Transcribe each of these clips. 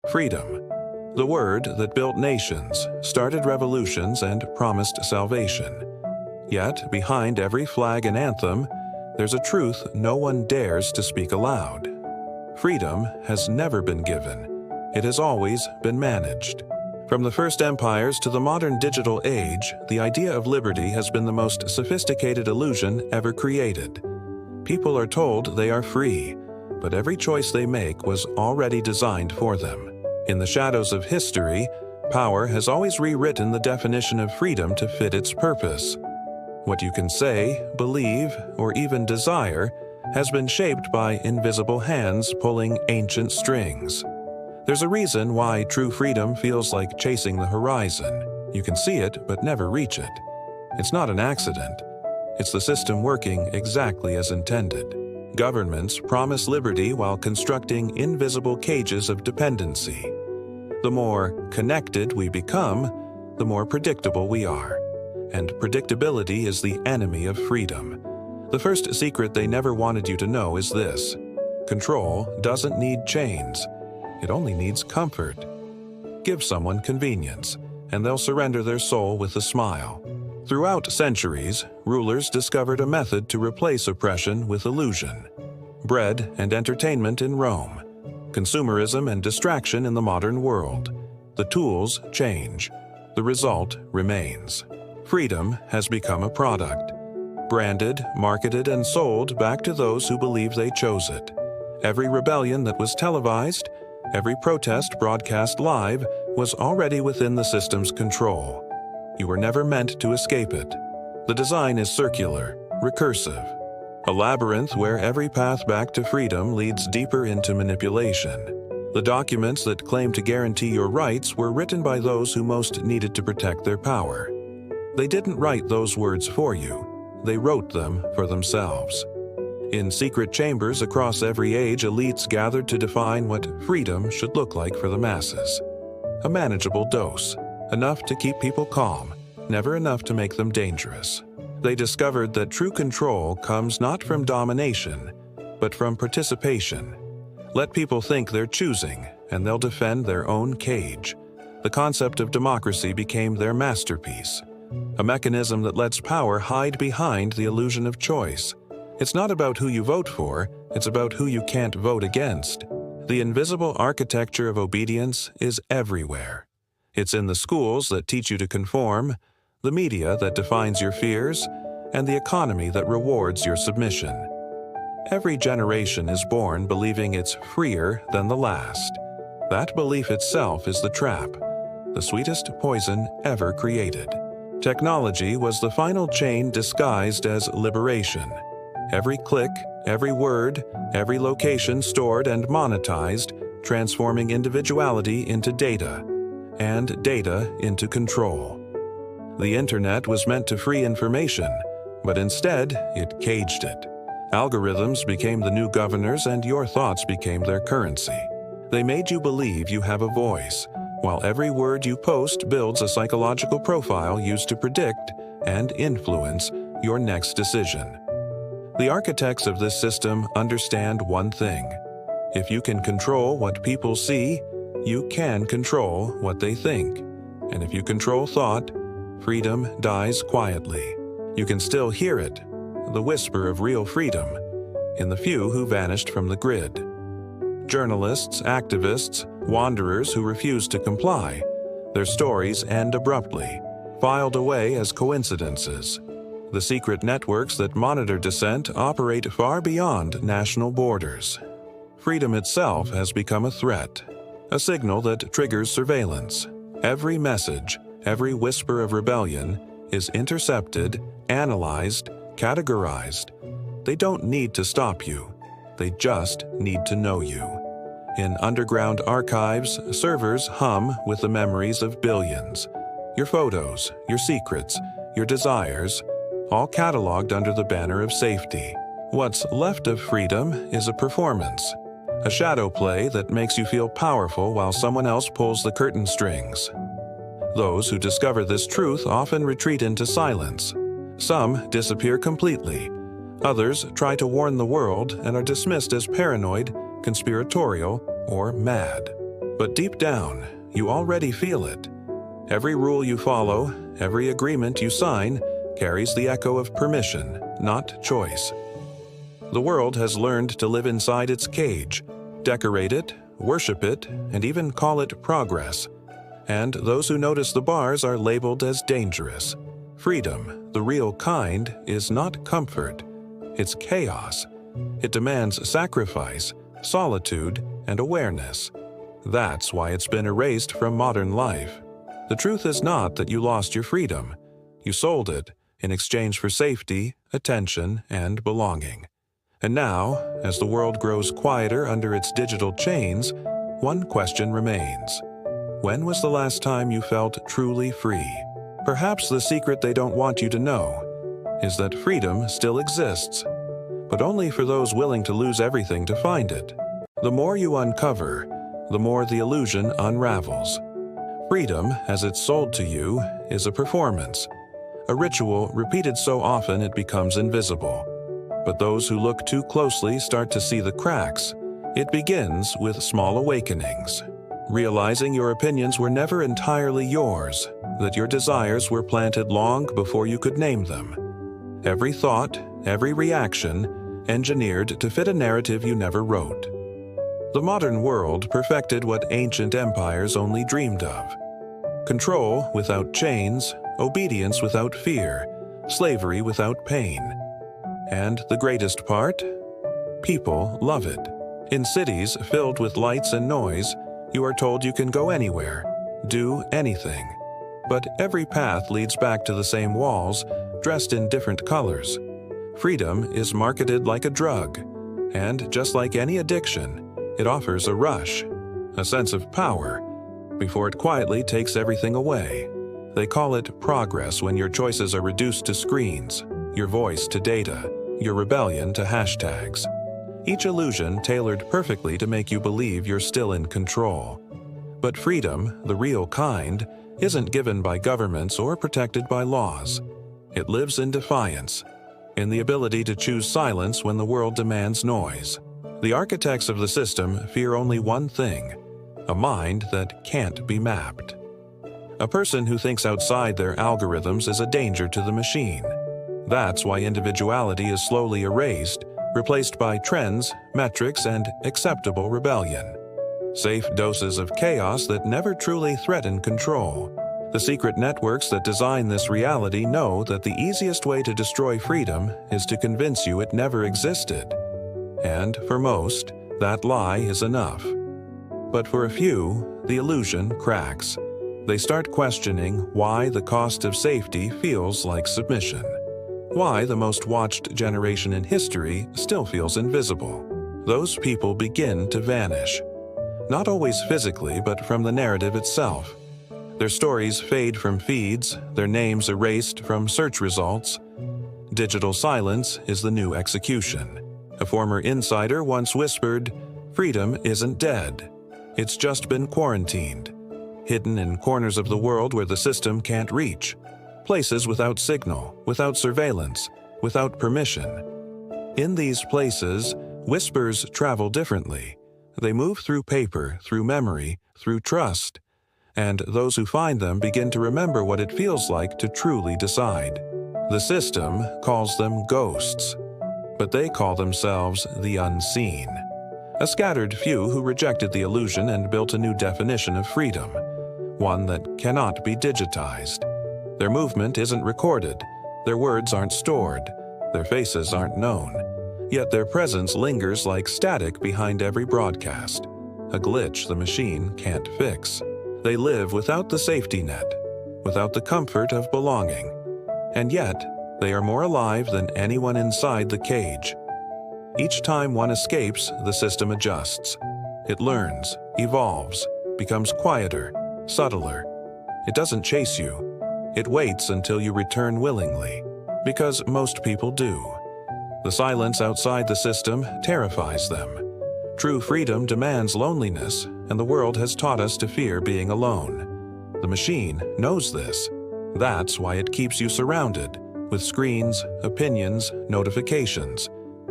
Freedom. The word that built nations, started revolutions, and promised salvation. Yet, behind every flag and anthem, there's a truth no one dares to speak aloud. Freedom has never been given. It has always been managed. From the first empires to the modern digital age, the idea of liberty has been the most sophisticated illusion ever created. People are told they are free, but every choice they make was already designed for them. In the shadows of history, power has always rewritten the definition of freedom to fit its purpose. What you can say, believe, or even desire has been shaped by invisible hands pulling ancient strings. There's a reason why true freedom feels like chasing the horizon. You can see it, but never reach it. It's not an accident. It's the system working exactly as intended. Governments promise liberty while constructing invisible cages of dependency. The more connected we become, the more predictable we are. And predictability is the enemy of freedom. The first secret they never wanted you to know is this: control doesn't need chains. It only needs comfort. Give someone convenience, and they'll surrender their soul with a smile. Throughout centuries, rulers discovered a method to replace oppression with illusion. Bread and entertainment in Rome. Consumerism and distraction in the modern world. The tools change. The result remains. Freedom has become a product. Branded, marketed, and sold back to those who believe they chose it. Every rebellion that was televised, every protest broadcast live, was already within the system's control. You were never meant to escape it. The design is circular, recursive. A labyrinth where every path back to freedom leads deeper into manipulation. The documents that claim to guarantee your rights were written by those who most needed to protect their power. They didn't write those words for you. They wrote them for themselves. In secret chambers across every age, elites gathered to define what freedom should look like for the masses. A manageable dose, enough to keep people calm, never enough to make them dangerous. They discovered that true control comes not from domination, but from participation. Let people think they're choosing, and they'll defend their own cage. The concept of democracy became their masterpiece. A mechanism that lets power hide behind the illusion of choice. It's not about who you vote for, it's about who you can't vote against. The invisible architecture of obedience is everywhere. It's in the schools that teach you to conform, the media that defines your fears, and the economy that rewards your submission. Every generation is born believing it's freer than the last. That belief itself is the trap, the sweetest poison ever created. Technology was the final chain disguised as liberation. Every click, every word, every location stored and monetized, transforming individuality into data, and data into control. The internet was meant to free information, but instead it caged it. Algorithms became the new governors, and your thoughts became their currency. They made you believe you have a voice, while every word you post builds a psychological profile used to predict and influence your next decision. The architects of this system understand one thing: if you can control what people see, you can control what they think. And if you control thought, freedom dies quietly. You can still hear it, the whisper of real freedom, in the few who vanished from the grid. Journalists, activists, wanderers who refuse to comply. Their stories end abruptly, filed away as coincidences. The secret networks that monitor dissent operate far beyond national borders. Freedom itself has become a threat, a signal that triggers surveillance. Every message, every whisper of rebellion is intercepted, analyzed, categorized. They don't need to stop you. They just need to know you. In underground archives, servers hum with the memories of billions. Your photos, your secrets, your desires, all cataloged under the banner of safety. What's left of freedom is a performance, a shadow play that makes you feel powerful while someone else pulls the curtain strings. Those who discover this truth often retreat into silence. Some disappear completely. Others try to warn the world and are dismissed as paranoid, conspiratorial, or mad. But deep down, you already feel it. Every rule you follow, every agreement you sign, carries the echo of permission, not choice. The world has learned to live inside its cage, decorate it, worship it, and even call it progress. And those who notice the bars are labeled as dangerous. Freedom, the real kind, is not comfort. It's chaos. It demands sacrifice, solitude, and awareness. That's why it's been erased from modern life. The truth is not that you lost your freedom. You sold it in exchange for safety, attention, and belonging. And now, as the world grows quieter under its digital chains, one question remains. When was the last time you felt truly free? Perhaps the secret they don't want you to know is that freedom still exists, but only for those willing to lose everything to find it. The more you uncover, the more the illusion unravels. Freedom, as it's sold to you, is a performance, a ritual repeated so often it becomes invisible. But those who look too closely start to see the cracks. It begins with small awakenings, realizing your opinions were never entirely yours, that your desires were planted long before you could name them. Every thought, every reaction, engineered to fit a narrative you never wrote. The modern world perfected what ancient empires only dreamed of. Control without chains, obedience without fear, slavery without pain. And the greatest part? People love it. In cities filled with lights and noise, you are told you can go anywhere, do anything. But every path leads back to the same walls, dressed in different colors. Freedom is marketed like a drug, and just like any addiction, it offers a rush, a sense of power, before it quietly takes everything away. They call it progress when your choices are reduced to screens, your voice to data, your rebellion to hashtags. Each illusion tailored perfectly to make you believe you're still in control. But freedom, the real kind, isn't given by governments or protected by laws. It lives in defiance, in the ability to choose silence when the world demands noise. The architects of the system fear only one thing: a mind that can't be mapped. A person who thinks outside their algorithms is a danger to the machine. That's why individuality is slowly erased, replaced by trends, metrics, and acceptable rebellion. Safe doses of chaos that never truly threaten control. The secret networks that design this reality know that the easiest way to destroy freedom is to convince you it never existed. And for most, that lie is enough. But for a few, the illusion cracks. They start questioning why the cost of safety feels like submission. Why the most watched generation in history still feels invisible. Those people begin to vanish. Not always physically, but from the narrative itself. Their stories fade from feeds, their names erased from search results. Digital silence is the new execution. A former insider once whispered, "Freedom isn't dead. It's just been quarantined." Hidden in corners of the world where the system can't reach. Places without signal, without surveillance, without permission. In these places, whispers travel differently. They move through paper, through memory, through trust. And those who find them begin to remember what it feels like to truly decide. The system calls them ghosts, but they call themselves the unseen. A scattered few who rejected the illusion and built a new definition of freedom, one that cannot be digitized. Their movement isn't recorded, their words aren't stored, their faces aren't known, yet their presence lingers like static behind every broadcast, a glitch the machine can't fix. They live without the safety net, without the comfort of belonging, and yet they are more alive than anyone inside the cage. Each time one escapes, the system adjusts. It learns, evolves, becomes quieter, subtler. It doesn't chase you. It waits until you return willingly, because most people do. The silence outside the system terrifies them. True freedom demands loneliness, and the world has taught us to fear being alone. The machine knows this. That's why it keeps you surrounded, with screens, opinions, notifications.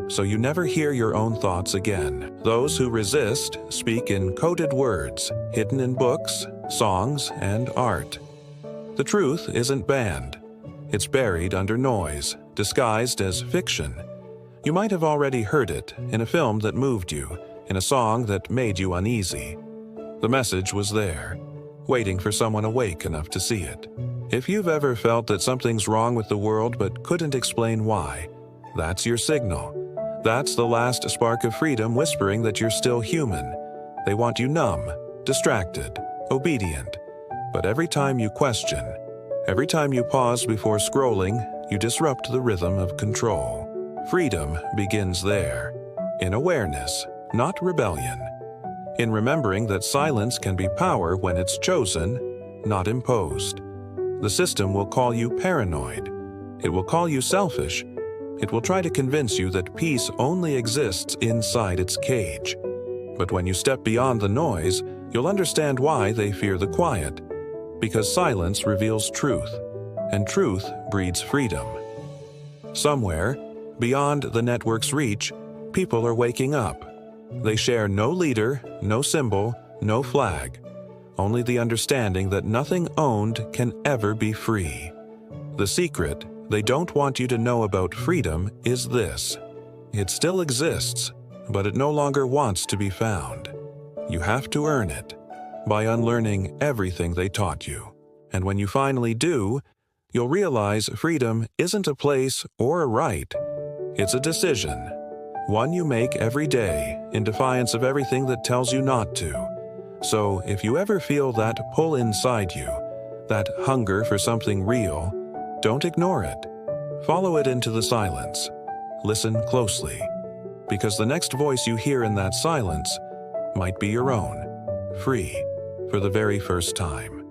so you never hear your own thoughts again. Those who resist speak in coded words, hidden in books, songs, and art. The truth isn't banned. It's buried under noise, disguised as fiction. You might have already heard it in a film that moved you, in a song that made you uneasy. The message was there, waiting for someone awake enough to see it. If you've ever felt that something's wrong with the world but couldn't explain why, that's your signal. That's the last spark of freedom whispering that you're still human. They want you numb, distracted, obedient. But every time you question, every time you pause before scrolling, you disrupt the rhythm of control. Freedom begins there, in awareness, not rebellion. In remembering that silence can be power when it's chosen, not imposed. The system will call you paranoid. It will call you selfish. It will try to convince you that peace only exists inside its cage. But when you step beyond the noise, you'll understand why they fear the quiet. Because silence reveals truth, and truth breeds freedom. Somewhere, beyond the network's reach, people are waking up. They share no leader, no symbol, no flag. Only the understanding that nothing owned can ever be free. The secret they don't want you to know about freedom is this. It still exists, but it no longer wants to be found. You have to earn it by unlearning everything they taught you. And when you finally do, you'll realize freedom isn't a place or a right. It's a decision, one you make every day in defiance of everything that tells you not to. So if you ever feel that pull inside you, that hunger for something real, don't ignore it. Follow it into the silence. Listen closely, because the next voice you hear in that silence might be your own, free for the very first time.